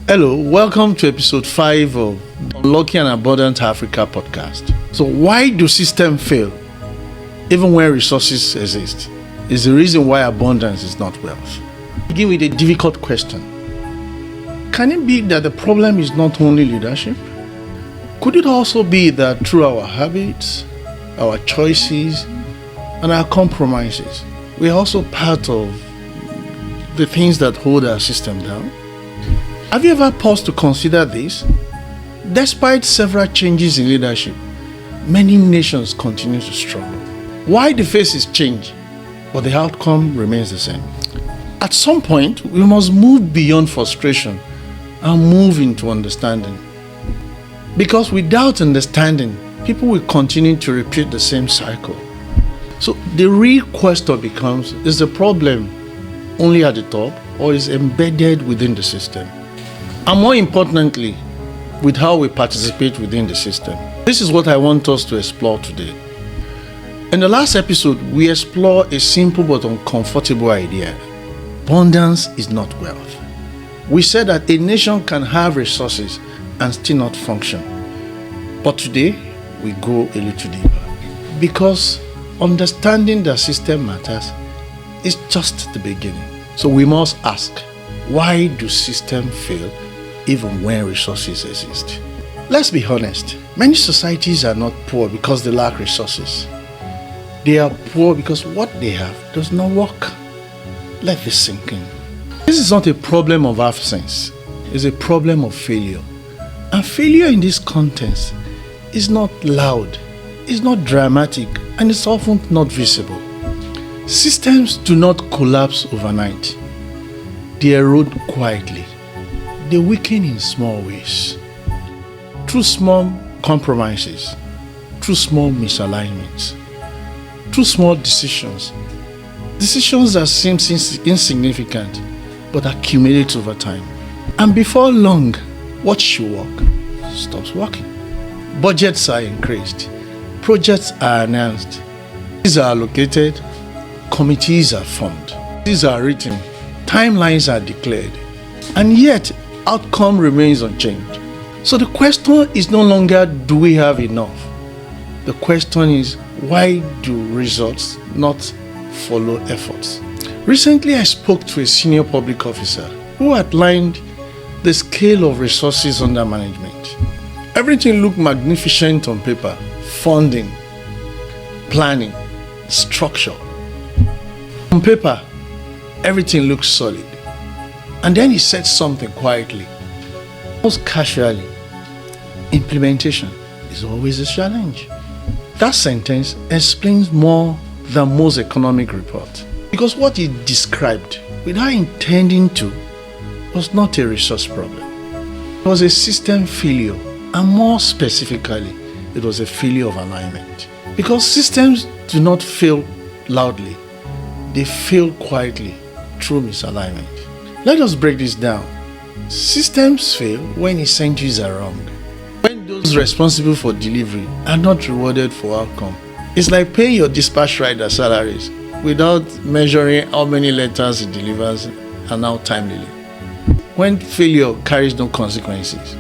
Hello, welcome to episode 5 of Unlocking an Abundant Africa podcast. So why do systems fail even when resources exist? Is the reason why abundance is not wealth. Begin with a difficult question. Can it be that the problem is not only leadership? Could it also be that through our habits, our choices, and our compromises, we are also part of the things that hold our system down? Have you ever paused to consider this? Despite several changes in leadership, many nations continue to struggle. Why the faces change, but the outcome remains the same. At some point, we must move beyond frustration and move into understanding. Because without understanding, people will continue to repeat the same cycle. So the real question becomes, is the problem only at the top or is embedded within the system? And more importantly, with how we participate within the system. This is what I want us to explore today. In the last episode, we explored a simple but uncomfortable idea. Abundance is not wealth. We said that a nation can have resources and still not function. But today, we go a little deeper. Because understanding the system matters is just the beginning. So we must ask, why do systems fail even when resources exist? Let's be honest, many societies are not poor because they lack resources. They are poor because what they have does not work. Let this sink in. This is not a problem of absence, it's a problem of failure. And failure in this context is not loud, it's not dramatic, and it's often not visible. Systems do not collapse overnight. They erode quietly. They weaken in small ways. Through small compromises, through small misalignments, through small decisions. Decisions that seem insignificant but accumulate over time. And before long, what should work stops working. Budgets are increased. Projects are announced. These are allocated. Committees are formed. These are written. Timelines are declared. And yet, outcome remains unchanged. So the question is no longer, do we have enough? The question is, why do results not follow efforts? Recently, I spoke to a senior public officer who outlined the scale of resources under management. Everything looked magnificent on paper: funding, planning, structure. On paper, everything looks solid. And then he said something quietly, almost casually. Implementation is always a challenge. That sentence explains more than most economic reports. Because what he described, without intending to, was not a resource problem. It was a system failure, and more specifically, it was a failure of alignment. Because systems do not fail loudly, they fail quietly through misalignment. Let us break this down. Systems fail when incentives are wrong. When those responsible for delivery are not rewarded for outcome. It's like paying your dispatch rider salaries without measuring how many letters he delivers and how timely. When failure carries no consequences.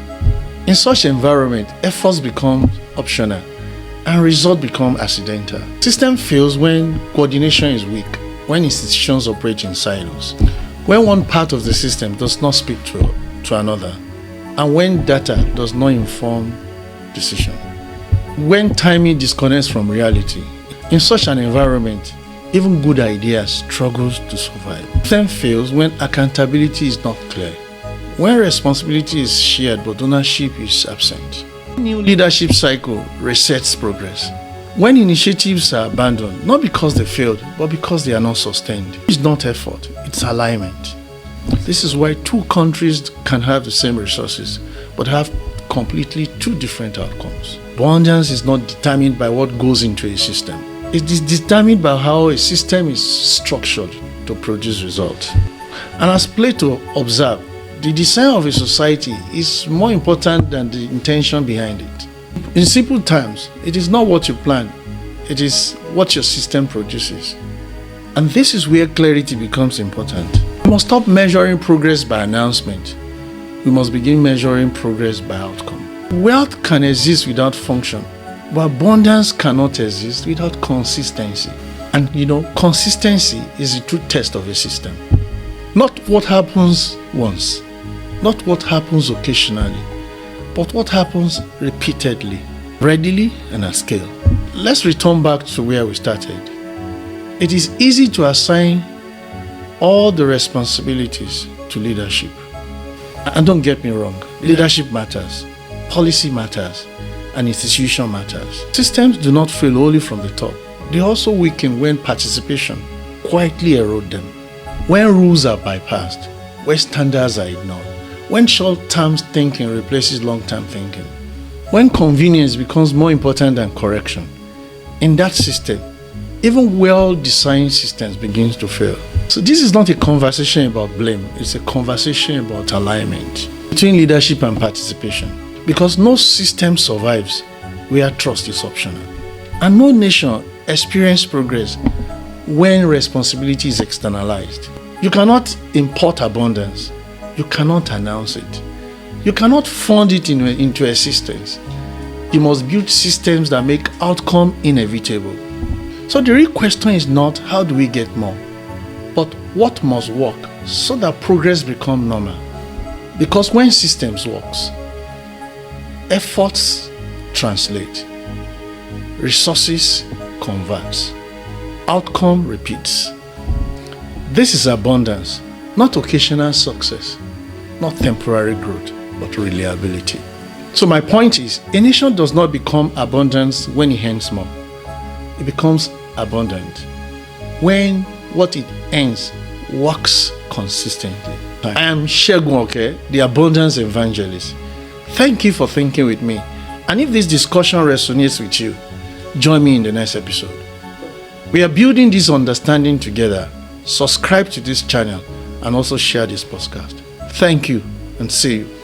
In such environment, efforts become optional and results become accidental. System fails when coordination is weak, when institutions operate in silos, when one part of the system does not speak to another, and when data does not inform decision. When timing disconnects from reality. In such an environment, even good ideas struggle to survive. System fails when accountability is not clear, when responsibility is shared but ownership is absent. New leadership cycle resets progress. When initiatives are abandoned, not because they failed, but because they are not sustained. It's not effort, it's alignment. This is why two countries can have the same resources, but have completely two different outcomes. Abundance is not determined by what goes into a system. It is determined by how a system is structured to produce results. And as Plato observed, the design of a society is more important than the intention behind it. In simple terms, it is not what you plan, it is what your system produces. And this is where clarity becomes important. We must stop measuring progress by announcement we must begin measuring progress by outcome. Wealth can exist without function, but abundance cannot exist without consistency. And consistency is the true test of a system. Not what happens once, not what happens occasionally, but what happens repeatedly, readily, and at scale. Let's return back to where we started. It is easy to assign all the responsibilities to leadership. And don't get me wrong, leadership matters, policy matters, and institution matters. Systems do not fail only from the top. They also weaken when participation quietly erodes them. When rules are bypassed, when standards are ignored, when short-term thinking replaces long-term thinking, when convenience becomes more important than correction, in that system, even well-designed systems begin to fail. So this is not a conversation about blame, it's a conversation about alignment between leadership and participation. Because no system survives where trust is optional. And no nation experiences progress when responsibility is externalized. You cannot import abundance. You cannot announce it. You cannot fund it into existence. You must build systems that make outcome inevitable. So the real question is not how do we get more, but what must work so that progress becomes normal. Because when systems works, efforts translate, resources converts, outcome repeats. This is abundance, not occasional success, not temporary growth, but reliability. So my point is, a nation does not become abundant when it earns more. It becomes abundant when what it earns works consistently. I am Segun Oke, the abundance evangelist. Thank you for thinking with me. And if this discussion resonates with you, join me in the next episode. We are building this understanding together. Subscribe to this channel and also share this podcast. Thank you and see you.